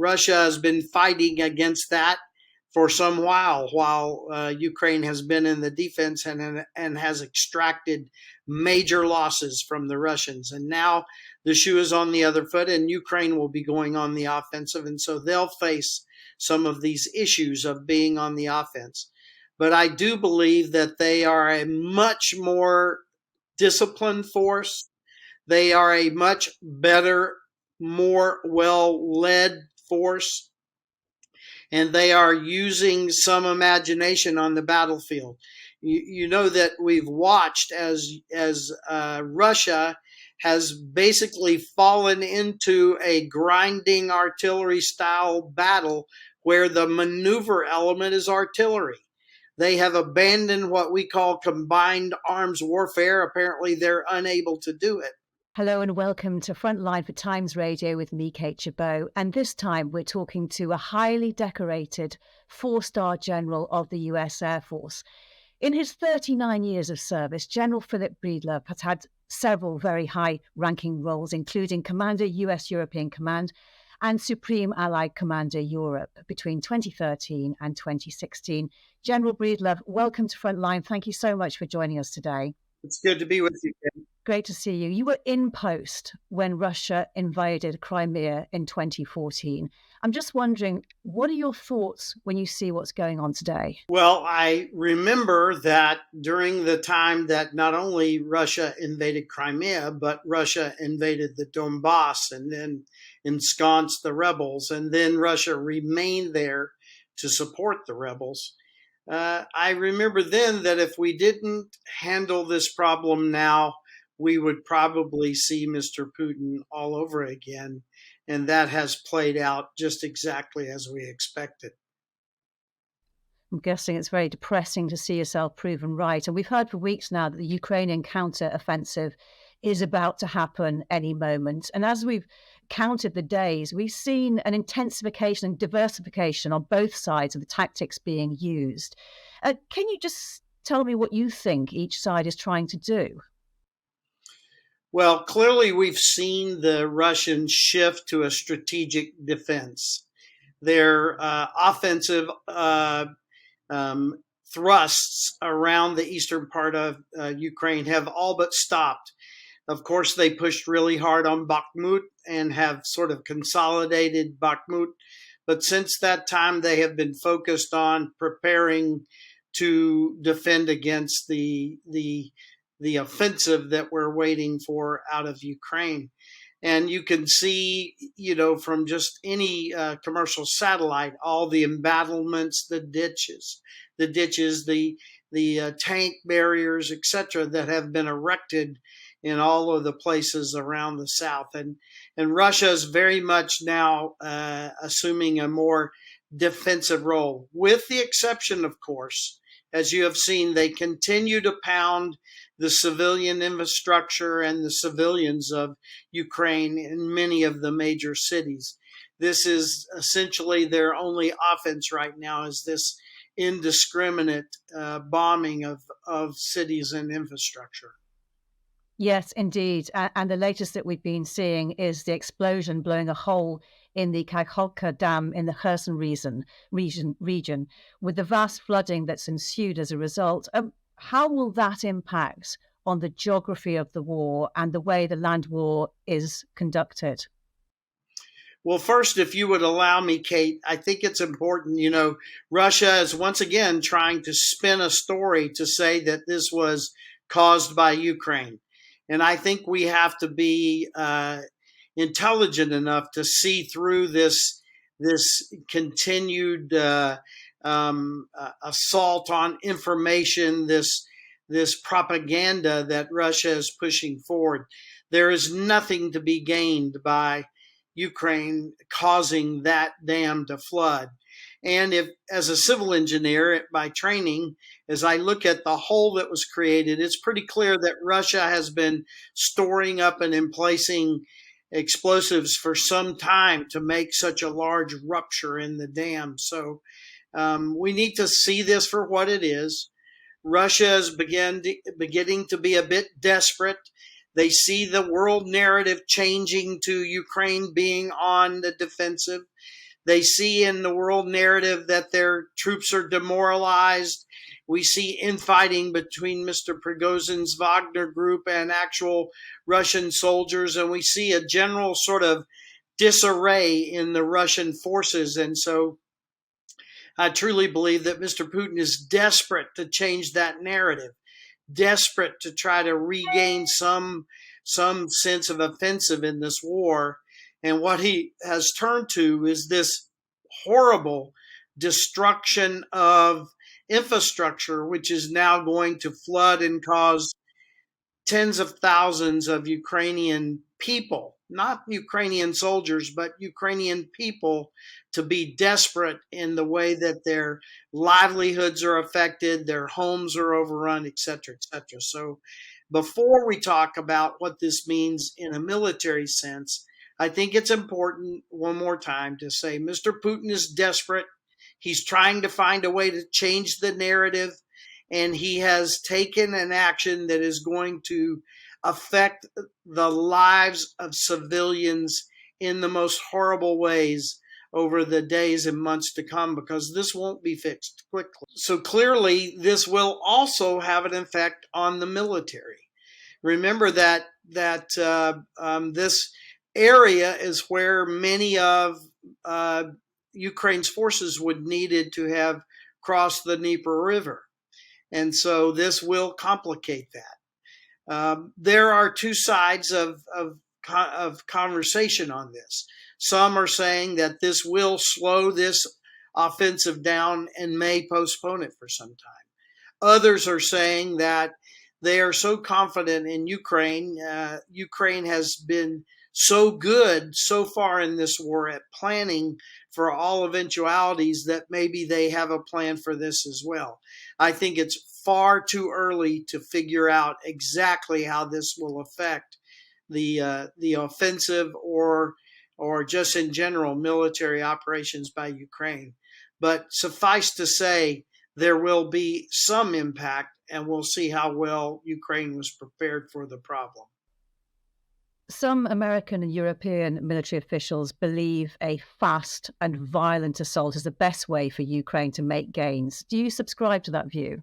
Russia has been fighting against that for some while Ukraine has been in the defense and has extracted major losses from the Russians. And now the shoe is on the other foot, and Ukraine will be going on the offensive. And so they'll face some of these issues of being on the offense. But I do believe that they are a much more disciplined force. They are a much better, more well-led force, and they are using some imagination on the battlefield. You know that we've watched as Russia has basically fallen into a grinding artillery style battle where the maneuver element is artillery. They have abandoned what we call combined arms warfare. Apparently, they're unable to do it. Hello and welcome to Frontline for Times Radio with me, Kate Chabot. And this time we're talking to a highly decorated 4-star general of the US Air Force. In his 39 years of service, General Philip Breedlove has had several very high-ranking roles, including Commander US European Command and Supreme Allied Commander Europe between 2013 and 2016. General Breedlove, welcome to Frontline. Thank you so much for joining us today. It's good to be with you, Ken. Great to see you. You were in post when Russia invaded Crimea in 2014. I'm just wondering, what are your thoughts when you see what's going on today? Well, I remember that during the time that not only Russia invaded Crimea, but Russia invaded the Donbass and then ensconced the rebels, and then Russia remained there to support the rebels. I remember then that if we didn't handle this problem now, we would probably see Mr. Putin all over again. And that has played out just exactly as we expected. I'm guessing it's very depressing to see yourself proven right. And we've heard for weeks now that the Ukrainian counteroffensive is about to happen any moment. And as we've counted the days, we've seen an intensification and diversification on both sides of the tactics being used. Can you just tell me what you think each side is trying to do? Well, clearly we've seen the Russians shift to a strategic defense. Their offensive thrusts around the eastern part of Ukraine have all but stopped. Of course, they pushed really hard on Bakhmut and have sort of consolidated Bakhmut. But since that time, they have been focused on preparing to defend against the offensive that we're waiting for out of Ukraine. And you can see, from just any commercial satellite, all the embattlements, the ditches, the tank barriers, etc., that have been erected in all of the places around the south. And Russia is very much now assuming a more defensive role, with the exception, of course, as you have seen, they continue to pound the civilian infrastructure and the civilians of Ukraine in many of the major cities. This is essentially their only offense right now, is this indiscriminate bombing of cities and infrastructure. Yes, indeed. And the latest that we've been seeing is the explosion blowing a hole in the Kakhovka Dam in the Kherson region, with the vast flooding that's ensued as a result. How will that impact on the geography of the war and the way the land war is conducted? Well, first, if you would allow me, Kate, I think it's important, Russia is once again trying to spin a story to say that this was caused by Ukraine. And I think we have to be intelligent enough to see through this continued assault on information, this propaganda that Russia is pushing forward. There is nothing to be gained by Ukraine causing that dam to flood. And if, as a civil engineer by training, as I look at the hole that was created, it's pretty clear that Russia has been storing up and emplacing explosives for some time to make such a large rupture in the dam. So we need to see this for what it is. Russia is beginning to be a bit desperate. They see the world narrative changing to Ukraine being on the defensive. They see in the world narrative that their troops are demoralized. We see infighting between Mr. Prigozhin's Wagner group and actual Russian soldiers, and we see a general sort of disarray in the Russian forces. And so I truly believe that Mr. Putin is desperate to change that narrative, desperate to try to regain some sense of offensive in this war. And what he has turned to is this horrible destruction of infrastructure, which is now going to flood and cause tens of thousands of Ukrainian people, not Ukrainian soldiers, but Ukrainian people, to be desperate in the way that their livelihoods are affected, their homes are overrun, et cetera, et cetera. So before we talk about what this means in a military sense, I think it's important one more time to say Mr. Putin is desperate. He's trying to find a way to change the narrative, and he has taken an action that is going to affect the lives of civilians in the most horrible ways over the days and months to come, because this won't be fixed quickly. So clearly, this will also have an effect on the military. Remember that this area is where many of Ukraine's forces would needed to have crossed the Dnieper River. And so this will complicate that. There are two sides of conversation on this. Some are saying that this will slow this offensive down and may postpone it for some time. Others are saying that they are so confident in Ukraine. Ukraine has been so good so far in this war at planning for all eventualities that maybe they have a plan for this as well. I think it's far too early to figure out exactly how this will affect the offensive or just in general military operations by Ukraine. But suffice to say, there will be some impact, and we'll see how well Ukraine was prepared for the problem. Some American and European military officials believe a fast and violent assault is the best way for Ukraine to make gains. Do you subscribe to that view?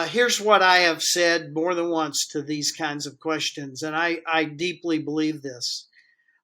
Here's what I have said more than once to these kinds of questions, and I deeply believe this.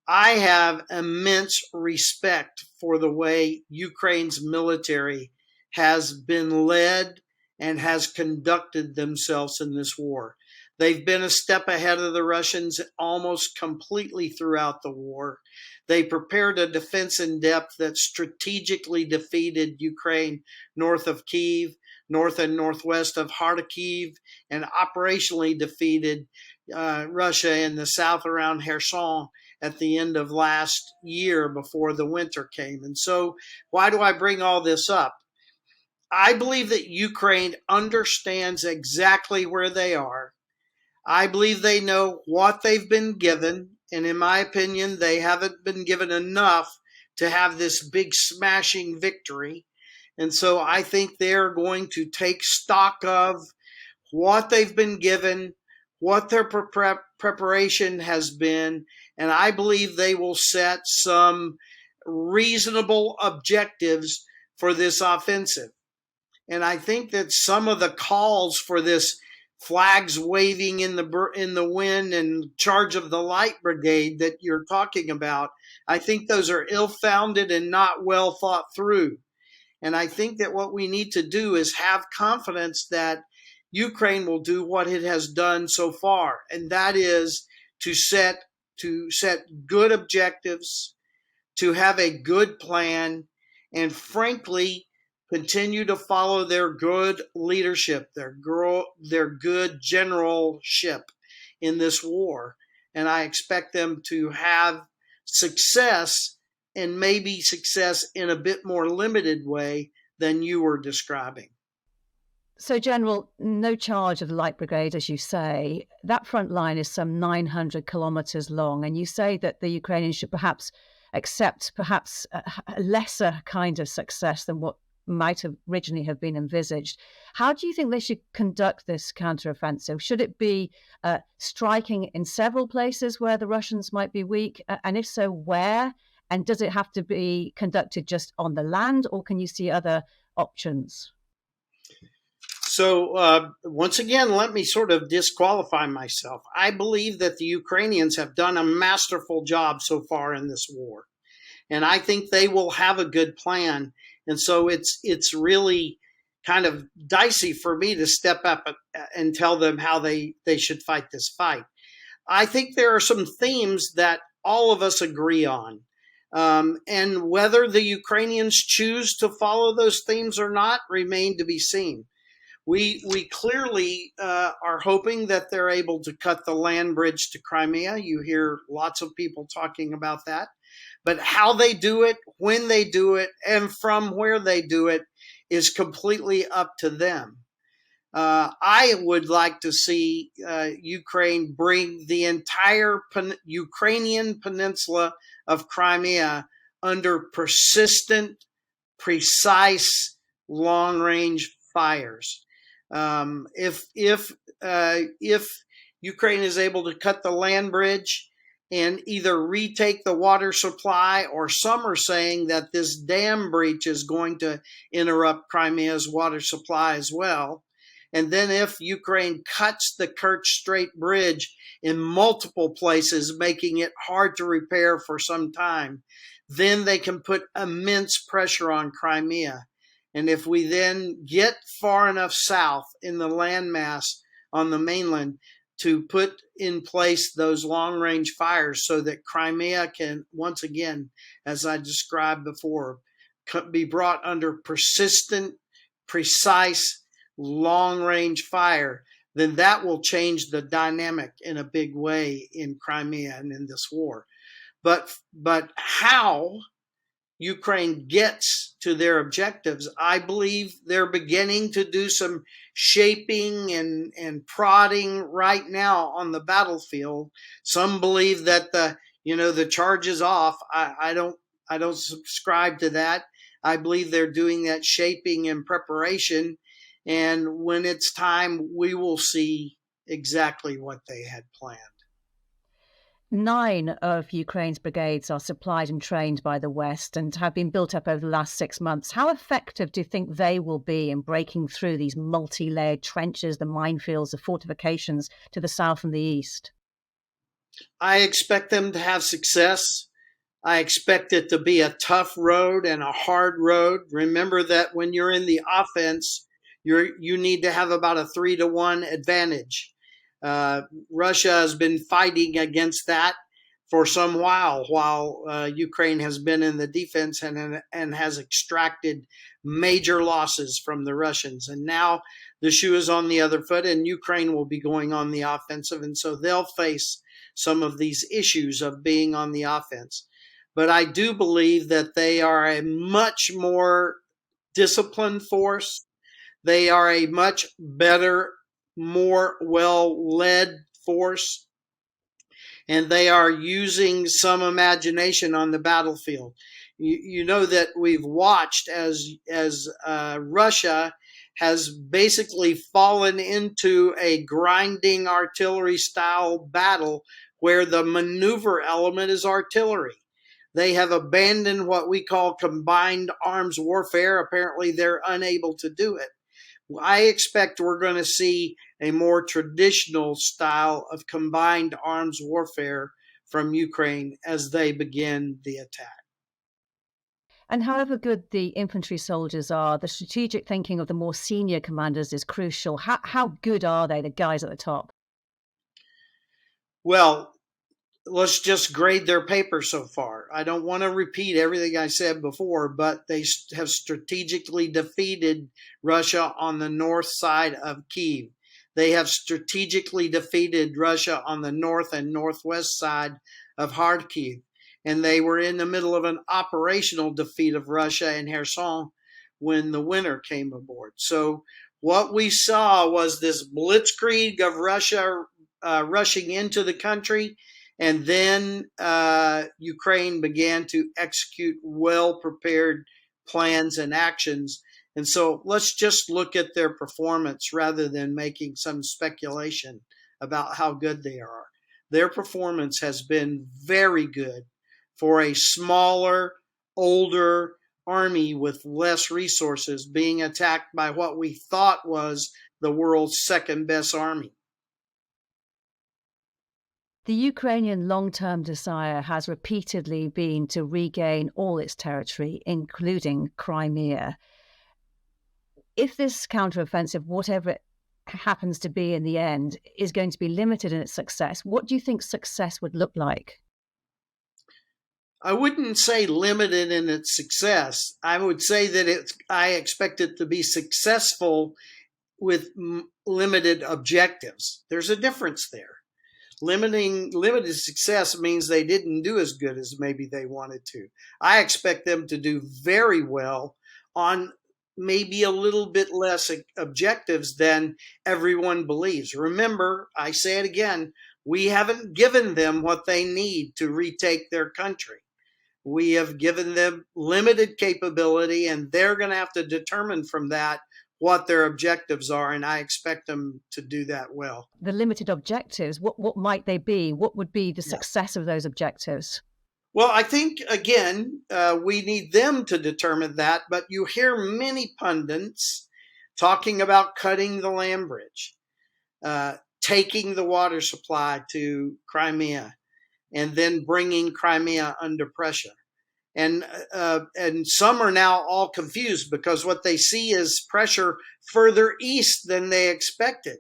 I have immense respect for the way Ukraine's military has been led and has conducted themselves in this war. They've been a step ahead of the Russians almost completely throughout the war. They prepared a defense in depth that strategically defeated Ukraine north of Kyiv, north and northwest of Kharkiv, and operationally defeated Russia in the south around Kherson at the end of last year before the winter came. And so why do I bring all this up? I believe that Ukraine understands exactly where they are. I believe they know what they've been given, and in my opinion, they haven't been given enough to have this big smashing victory. And so I think they're going to take stock of what they've been given, what their preparation has been, and I believe they will set some reasonable objectives for this offensive. And I think that some of the calls for this flags waving in the wind and charge of the light brigade that you're talking about, I think those are ill-founded and not well thought through. And I think that what we need to do is have confidence that Ukraine will do what it has done so far, and that is to set good objectives, to have a good plan, and frankly, continue to follow their good leadership, their good generalship in this war. And I expect them to have success, and maybe success in a bit more limited way than you were describing. So, General, no charge of the Light Brigade, as you say. That front line is some 900 kilometres long, and you say that the Ukrainians should perhaps accept a lesser kind of success than what might have originally have been envisaged. How do you think they should conduct this counteroffensive? Should it be striking in several places where the Russians might be weak? And if so, where? And does it have to be conducted just on the land, or can you see other options? So once again, let me sort of disqualify myself. I believe that the Ukrainians have done a masterful job so far in this war, and I think they will have a good plan. And so it's really kind of dicey for me to step up and tell them how they should fight this fight. I think there are some themes that all of us agree on. And whether the Ukrainians choose to follow those themes or not remain to be seen. We clearly are hoping that they're able to cut the land bridge to Crimea. You hear lots of people talking about that. But how they do it, when they do it, and from where they do it is completely up to them. I would like to see Ukraine bring the entire Ukrainian peninsula of Crimea under persistent, precise, long-range fires. If Ukraine is able to cut the land bridge and either retake the water supply, or some are saying that this dam breach is going to interrupt Crimea's water supply as well. And then if Ukraine cuts the Kerch Strait Bridge in multiple places, making it hard to repair for some time, then they can put immense pressure on Crimea. And if we then get far enough south in the landmass on the mainland to put in place those long-range fires so that Crimea can, once again, as I described before, be brought under persistent, precise, long-range fire, then that will change the dynamic in a big way in Crimea and in this war. But how Ukraine gets to their objectives, I believe they're beginning to do some shaping and prodding right now on the battlefield. Some believe that the charge is off. I don't subscribe to that. I believe they're doing that shaping and preparation, and when it's time, we will see exactly what they had planned. 9 of Ukraine's brigades are supplied and trained by the West and have been built up over the last 6 months. How effective do you think they will be in breaking through these multi-layered trenches, the minefields, the fortifications to the south and the east? I expect them to have success. I expect it to be a tough road and a hard road. Remember that when you're in the offense, you need to have about a 3-to-1 advantage. Russia has been fighting against that for some while Ukraine has been in the defense and has extracted major losses from the Russians. And now the shoe is on the other foot, and Ukraine will be going on the offensive. And so they'll face some of these issues of being on the offense. But I do believe that they are a much more disciplined force. They are a much better, more well-led force, and they are using some imagination on the battlefield. You know that we've watched as Russia has basically fallen into a grinding artillery style battle where the maneuver element is artillery. They have abandoned what we call combined arms warfare. Apparently, they're unable to do it. I expect we're going to see a more traditional style of combined arms warfare from Ukraine as they begin the attack. And however good the infantry soldiers are, the strategic thinking of the more senior commanders is crucial. How good are they, the guys at the top? Well, let's just grade their paper so far. I don't want to repeat everything I said before, but they have strategically defeated Russia on the north side of Kyiv. They have strategically defeated Russia on the north and northwest side of Kharkiv. And they were in the middle of an operational defeat of Russia in Kherson when the winter came aboard. So what we saw was this blitzkrieg of Russia rushing into the country. And then Ukraine began to execute well-prepared plans and actions. And so let's just look at their performance rather than making some speculation about how good they are. Their performance has been very good for a smaller, older army with less resources being attacked by what we thought was the world's second best army. The Ukrainian long-term desire has repeatedly been to regain all its territory, including Crimea. If this counteroffensive, whatever it happens to be in the end, is going to be limited in its success, what do you think success would look like? I wouldn't say limited in its success. I would say that I expect it to be successful with limited objectives. There's a difference there. Limited success means they didn't do as good as maybe they wanted to. I expect them to do very well on maybe a little bit less objectives than everyone believes. Remember, I say it again, we haven't given them what they need to retake their country. We have given them limited capability, and they're going to have to determine from that what their objectives are, and I expect them to do that well. The limited objectives, what might they be? What would be the success of those objectives? Well, I think, again, we need them to determine that, but you hear many pundits talking about cutting the land bridge, taking the water supply to Crimea, and then bringing Crimea under pressure. And some are now all confused because what they see is pressure further east than they expected.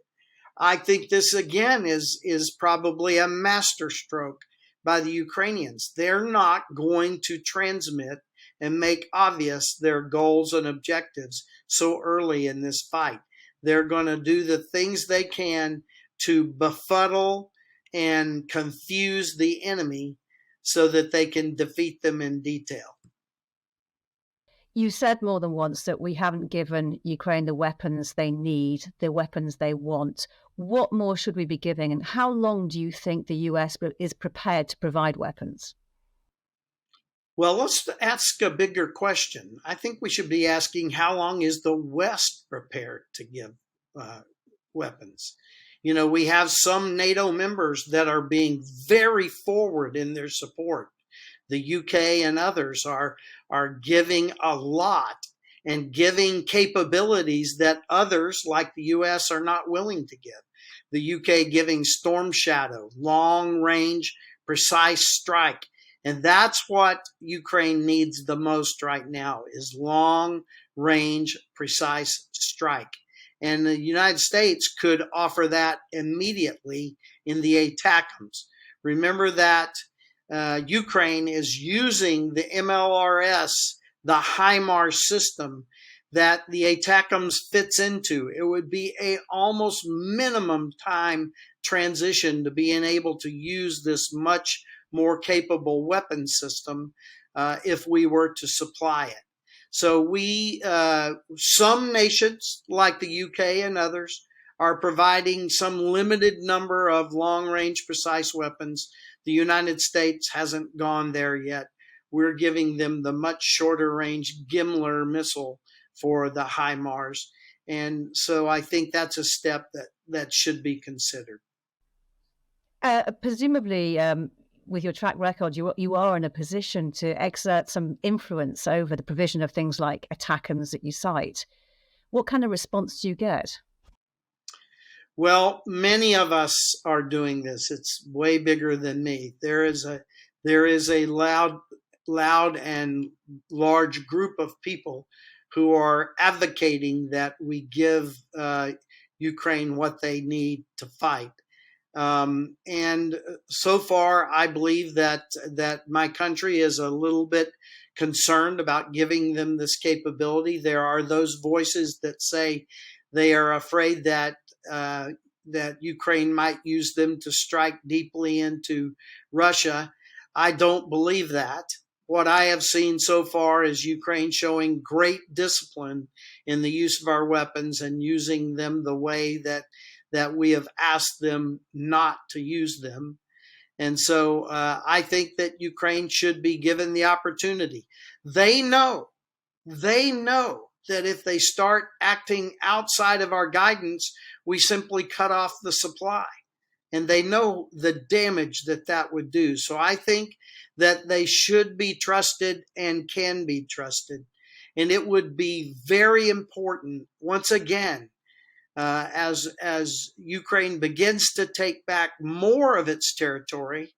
I think this, again, is probably a masterstroke by the Ukrainians. They're not going to transmit and make obvious their goals and objectives so early in this fight. They're going to do the things they can to befuddle and confuse the enemy so that they can defeat them in detail. You said more than once that we haven't given Ukraine the weapons they need, the weapons they want. What more should we be giving, and how long do you think the US is prepared to provide weapons? Well, let's ask a bigger question. I think we should be asking, how long is the West prepared to give weapons? You know, we have some NATO members that are being very forward in their support. The UK and others are giving a lot and giving capabilities that others, like the US, are not willing to give. The UK giving Storm Shadow, long range, precise strike. And that's what Ukraine needs the most right now, is long range, precise strike. And the United States could offer that immediately in the ATACMS. Remember that Ukraine is using the MLRS, the HIMARS system that the ATACMS fits into. It would be a almost minimum time transition to being able to use this much more capable weapon system if we were to supply it. So some nations like the UK and others are providing some limited number of long-range precise weapons. The United States hasn't gone there yet. We're giving them the much shorter range Gimler missile for the HIMARS. And so I think that's a step that should be considered. Presumably, with your track record, you are in a position to exert some influence over the provision of things like ATACMS that you cite. What kind of response do you get? Well, many of us are doing this. It's way bigger than me. There is a loud and large group of people who are advocating that we give Ukraine what they need to fight. And so far, I believe that my country is a little bit concerned about giving them this capability. There are those voices that say they are afraid that Ukraine might use them to strike deeply into Russia. I don't believe that. What I have seen so far is Ukraine showing great discipline in the use of our weapons and using them the way that we have asked them not to use them. And so I think that Ukraine should be given the opportunity. They know that if they start acting outside of our guidance, we simply cut off the supply. and they know the damage that that would do. So I think that they should be trusted and can be trusted. And it would be very important, once again, as Ukraine begins to take back more of its territory,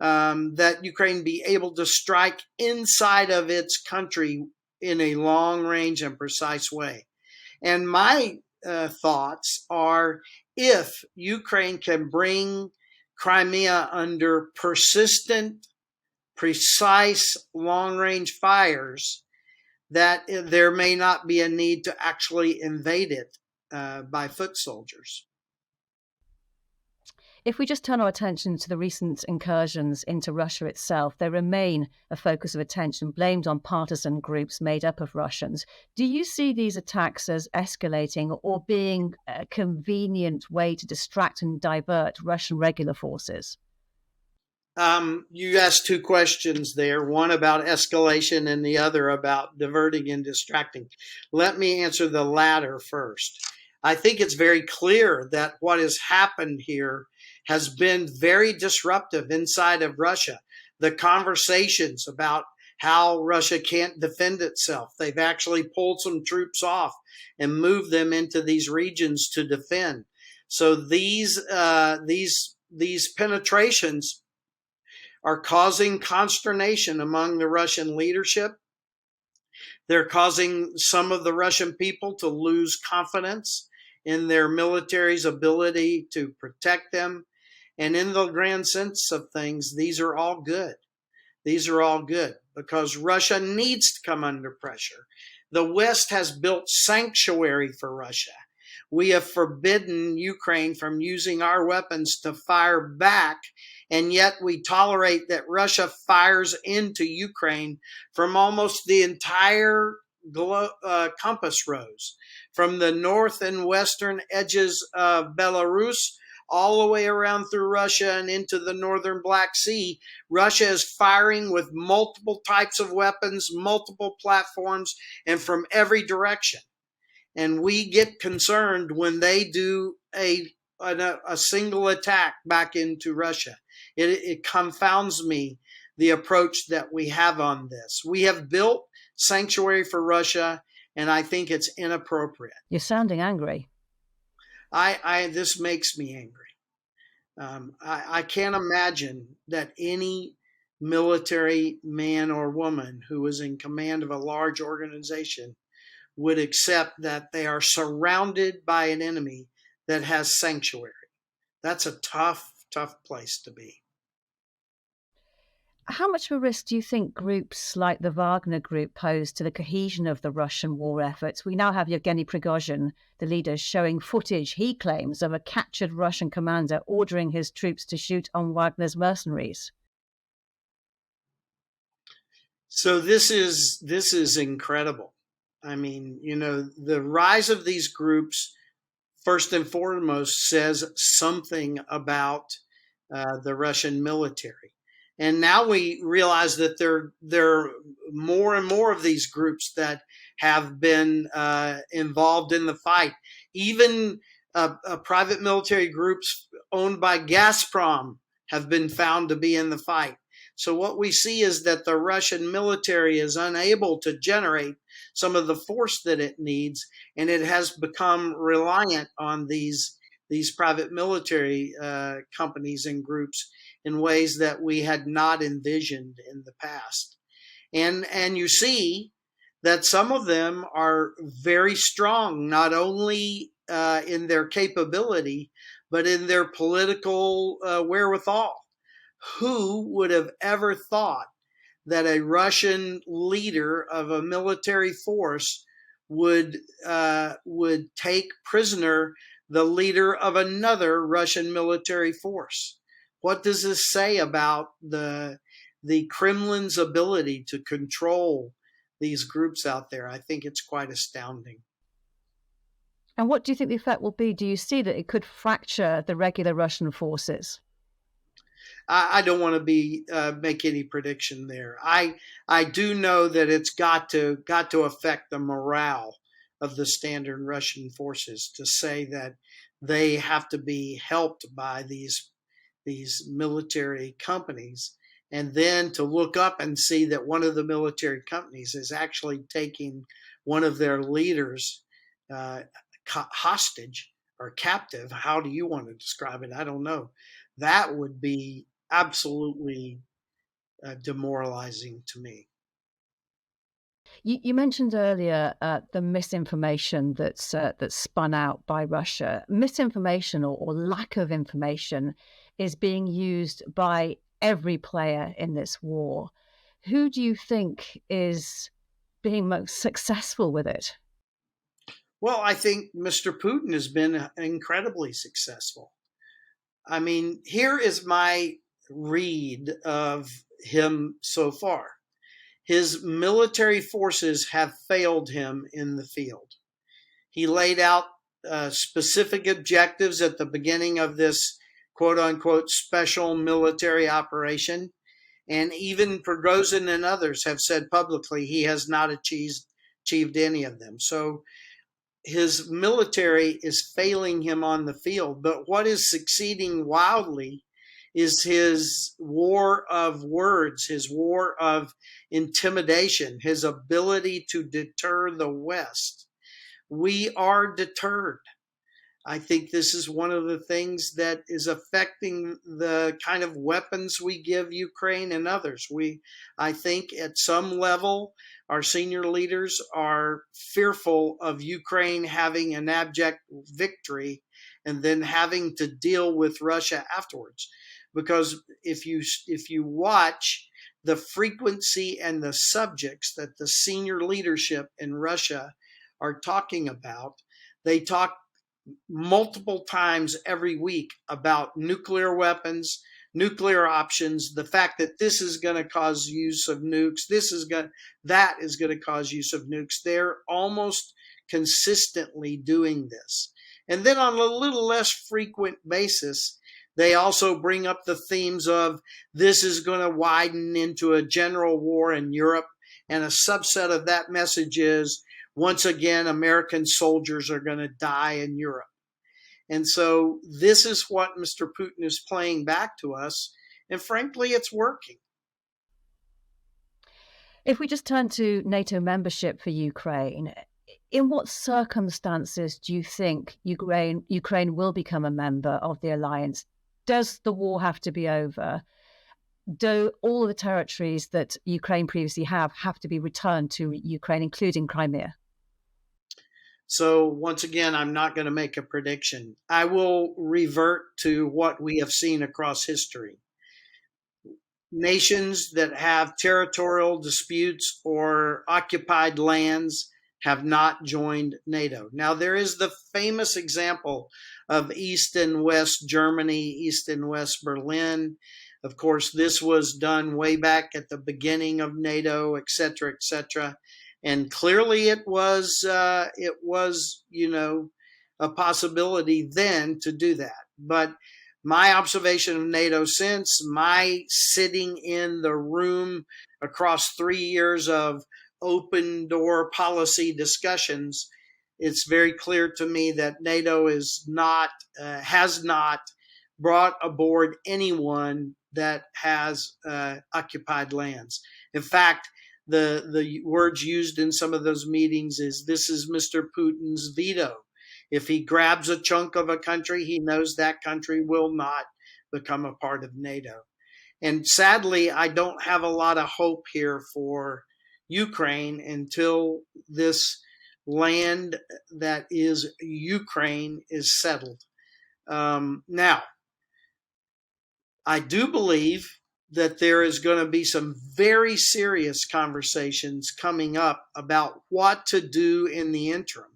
that Ukraine be able to strike inside of its country in a long range and precise way. And my thoughts are, if Ukraine can bring Crimea under persistent, precise, long range fires, that there may not be a need to actually invade it by foot soldiers. If we just turn our attention to the recent incursions into Russia itself, they remain a focus of attention blamed on partisan groups made up of Russians. Do you see these attacks as escalating or being a convenient way to distract and divert Russian regular forces? You asked two questions there, one about escalation and the other about diverting and distracting. Let me answer the latter first. I think it's very clear that what has happened here has been very disruptive inside of Russia. The conversations about how Russia can't defend itself, they've actually pulled some troops off and moved them into these regions to defend. So these penetrations are causing consternation among the Russian leadership. They're causing some of the Russian people to lose confidence in their military's ability to protect them. And in the grand sense of things, these are all good. These are all good because Russia needs to come under pressure. The West has built sanctuary for Russia. We have forbidden Ukraine from using our weapons to fire back, and yet we tolerate that Russia fires into Ukraine from almost the entire compass rose, from the north and western edges of Belarus all the way around through Russia and into the northern Black Sea. Russia is firing with multiple types of weapons, multiple platforms, and from every direction. And we get concerned when they do a single attack back into Russia. It confounds me, the approach that we have on this. We have built sanctuary for Russia, and I think it's inappropriate. You're sounding angry. This makes me angry. I can't imagine that any military man or woman who is in command of a large organization would accept that they are surrounded by an enemy that has sanctuary. That's a tough, tough place to be. How much of a risk do you think groups like the Wagner Group pose to the cohesion of the Russian war efforts? We now have Yevgeny Prigozhin, the leader, showing footage he claims of a captured Russian commander ordering his troops to shoot on Wagner's mercenaries. So this is incredible. I mean, the rise of these groups, first and foremost, says something about the Russian military. And now we realize that there are more and more of these groups that have been involved in the fight. Even private military groups owned by Gazprom have been found to be in the fight. So what we see is that the Russian military is unable to generate some of the force that it needs, and it has become reliant on these private military companies and groups in ways that we had not envisioned in the past. And you see that some of them are very strong, not only in their capability, but in their political wherewithal. Who would have ever thought that a Russian leader of a military force would take prisoner the leader of another Russian military force? What does this say about the Kremlin's ability to control these groups out there? I think it's quite astounding. And what do you think the effect will be? Do you see that it could fracture the regular Russian forces? I don't want to make any prediction there. I do know that it's got to affect the morale of the standard Russian forces to say that they have to be helped by these military companies. And then to look up and see that one of the military companies is actually taking one of their leaders uh, hostage or captive. How do you want to describe it? I don't know. That would be absolutely demoralizing to me. You mentioned earlier the misinformation that's spun out by Russia. Misinformation or lack of information is being used by every player in this war. Who do you think is being most successful with it? Well, I think Mr. Putin has been incredibly successful. I mean, here is my read of him so far. His military forces have failed him in the field. He laid out specific objectives at the beginning of this quote unquote special military operation. And even Prigozhin and others have said publicly he has not achieved any of them. So his military is failing him on the field. But what is succeeding wildly is his war of words, his war of intimidation, his ability to deter the West. We are deterred. I think this is one of the things that is affecting the kind of weapons we give Ukraine and others. I think at some level, our senior leaders are fearful of Ukraine having an abject victory and then having to deal with Russia afterwards. Because if you watch the frequency and the subjects that the senior leadership in Russia are talking about, they talk multiple times every week about nuclear weapons, nuclear options, the fact that this is going to cause use of nukes, that is going to cause use of nukes. They're almost consistently doing this. And then on a little less frequent basis, they also bring up the themes of this is going to widen into a general war in Europe. And a subset of that message is once again, American soldiers are going to die in Europe. And so this is what Mr. Putin is playing back to us. And frankly, it's working. If we just turn to NATO membership for Ukraine, in what circumstances do you think Ukraine will become a member of the alliance? Does the war have to be over? Do all of the territories that Ukraine previously have to be returned to Ukraine, including Crimea? So once again, I'm not going to make a prediction. I will revert to what we have seen across history. Nations that have territorial disputes or occupied lands have not joined NATO. Now, there is the famous example of East and West Germany, East and West Berlin. Of course, this was done way back at the beginning of NATO, et cetera, et cetera. And clearly it was, a possibility then to do that. But my observation of NATO since my sitting in the room across 3 years of open door policy discussions, it's very clear to me that NATO has not brought aboard anyone that has occupied lands. In fact, the words used in some of those meetings is this is Mr. Putin's veto. If he grabs a chunk of a country, he knows that country will not become a part of NATO. And sadly, I don't have a lot of hope here for Ukraine until this land that is Ukraine is settled. Now, I do believe that there is going to be some very serious conversations coming up about what to do in the interim.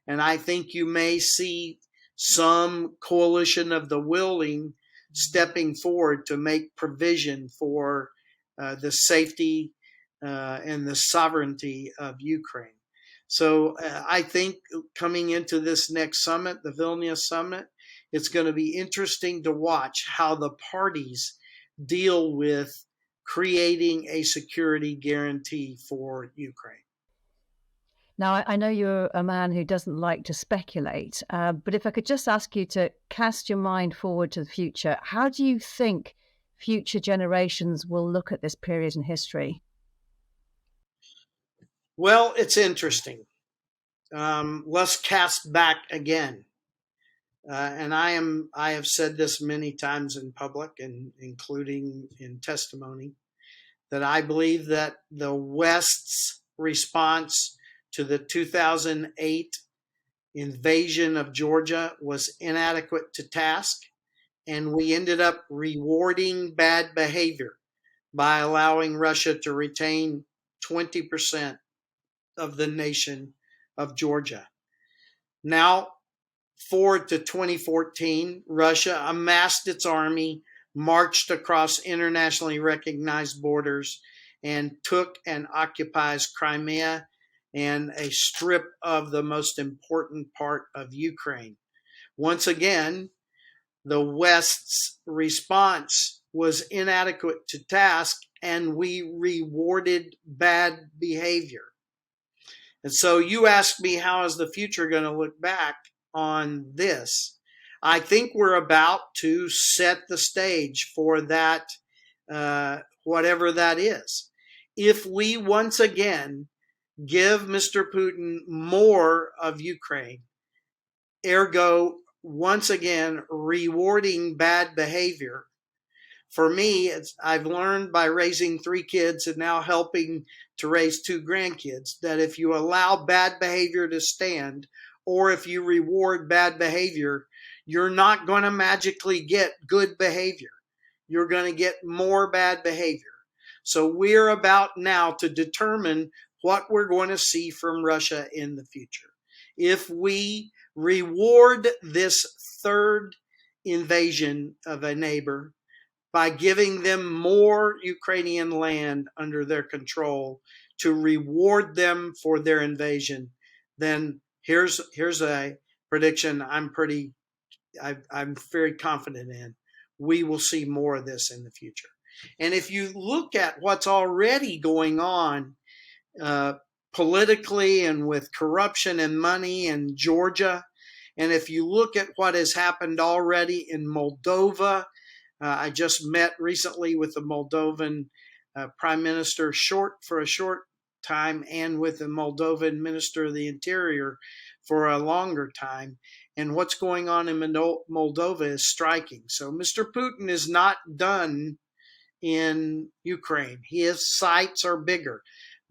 And I think you may see some coalition of the willing stepping forward to make provision for the safety and the sovereignty of Ukraine. So I think coming into this next summit, the Vilnius summit, it's going to be interesting to watch how the parties deal with creating a security guarantee for Ukraine. Now, I know you're a man who doesn't like to speculate, but if I could just ask you to cast your mind forward to the future, how do you think future generations will look at this period in history? Well, it's interesting. Let's cast back again. And I have said this many times in public and including in testimony, that I believe that the West's response to the 2008 invasion of Georgia was inadequate to task, and we ended up rewarding bad behavior by allowing Russia to retain 20% of the nation of Georgia. Now, forward to 2014, Russia amassed its army, marched across internationally recognized borders, and took and occupies Crimea and a strip of the most important part of Ukraine. Once again, the West's response was inadequate to task, and we rewarded bad behavior. And so you ask me, how is the future going to look back on this? I think we're about to set the stage for that, whatever that is. If we once again give Mr. Putin more of Ukraine, ergo, once again, rewarding bad behavior. For me, I've learned by raising 3 kids and now helping to raise 2 grandkids that if you allow bad behavior to stand, or if you reward bad behavior, you're not going to magically get good behavior. You're going to get more bad behavior. So we're about now to determine what we're going to see from Russia in the future. If we reward this third invasion of a neighbor by giving them more Ukrainian land under their control to reward them for their invasion, then here's a prediction I'm very confident in. We will see more of this in the future. And if you look at what's already going on politically and with corruption and money in Georgia, and if you look at what has happened already in Moldova, I just met recently with the Moldovan Prime Minister for a short time, and with the Moldovan Minister of the Interior for a longer time. And what's going on in Moldova is striking. So Mr. Putin is not done in Ukraine. His sights are bigger.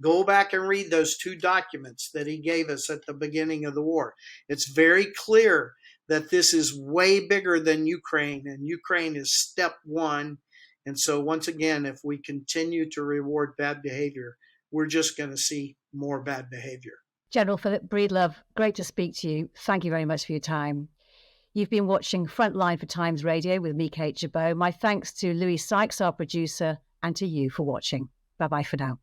Go back and read those 2 documents that he gave us at the beginning of the war. It's very clear that this is way bigger than Ukraine, and Ukraine is step 1. And so once again, if we continue to reward bad behavior, we're just going to see more bad behavior. General Philip Breedlove, great to speak to you. Thank you very much for your time. You've been watching Frontline for Times Radio with me, Kate Chabot. My thanks to Louis Sykes, our producer, and to you for watching. Bye-bye for now.